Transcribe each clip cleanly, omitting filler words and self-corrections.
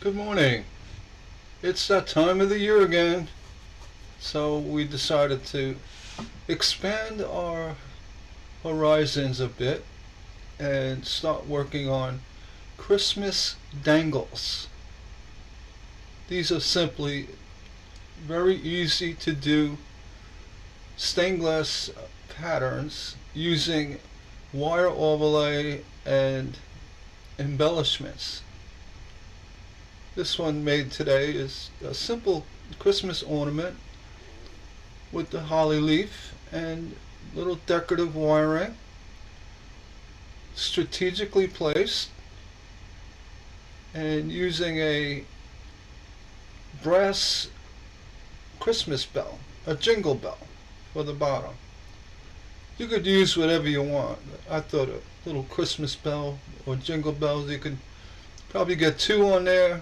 Good morning. It's that time of the year again, so we decided to expand our horizons a bit and start working on Christmas dangles. These are simply very easy to do stained glass patterns using wire overlay and embellishments. This one made today is a simple Christmas ornament with the holly leaf and little decorative wiring, strategically placed, and using a brass Christmas bell, a jingle bell for the bottom. You could use whatever you want. I thought a little Christmas bell or jingle bells, you could probably get two on there.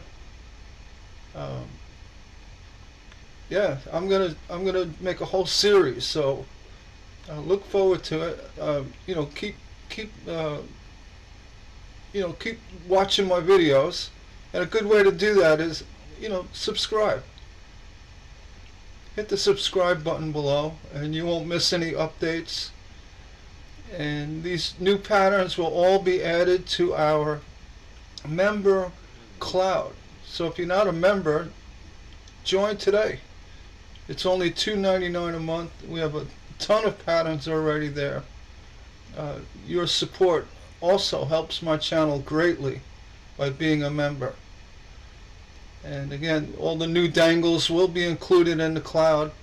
Yeah, I'm gonna make a whole series, so look forward to it. Keep watching my videos, and a good way to do that is, subscribe. Hit the subscribe button below, and you won't miss any updates. And these new patterns will all be added to our member cloud. So if you're not a member, join today. It's only $2.99 a month. We have a ton of patterns already there. Your support also helps my channel greatly by being a member. And again, all the new dangles will be included in the cloud.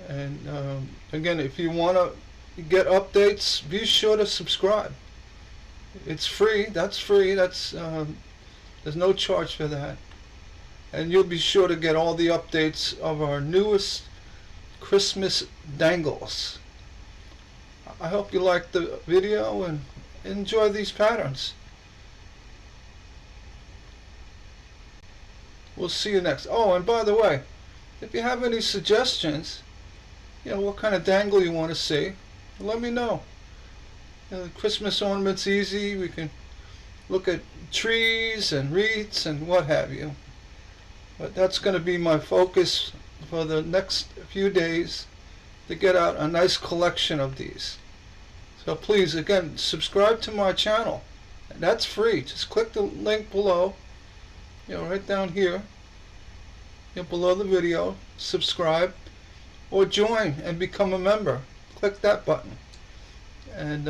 And again, if you want to get updates, be sure to subscribe. It's free. That's free. There's no charge for that. And you'll be sure to get all the updates of our newest Christmas dangles. I hope you like the video and enjoy these patterns. We'll see you next. Oh, and by the way, if you have any suggestions, what kind of dangle you want to see, let me know. The Christmas ornament's easy. We can look at trees and wreaths and what have you. But that's going to be my focus for the next few days, to get out a nice collection of these. So please, again, subscribe to my channel. That's free. Just click the link below, right down here, below the video. Subscribe or join and become a member. Click that button. And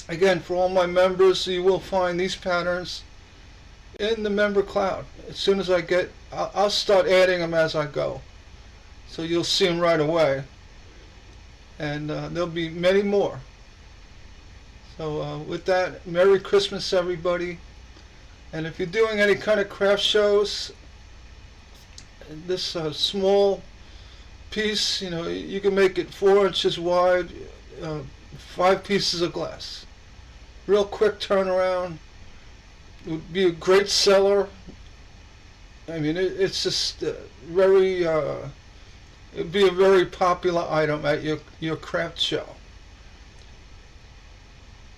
again, for all my members, you will find these patterns in the member cloud. As soon as I'll start adding them as I go, so you'll see them right away. And there'll be many more. So with that, Merry Christmas, everybody. And if you're doing any kind of craft shows, this small piece, you can make it 4 inches wide, 5 pieces of glass. Real quick turnaround. It would be a great seller. I mean, it's just very. It'd be a very popular item at your craft show.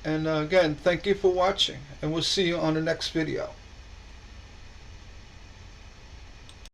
And again, thank you for watching, and we'll see you on the next video.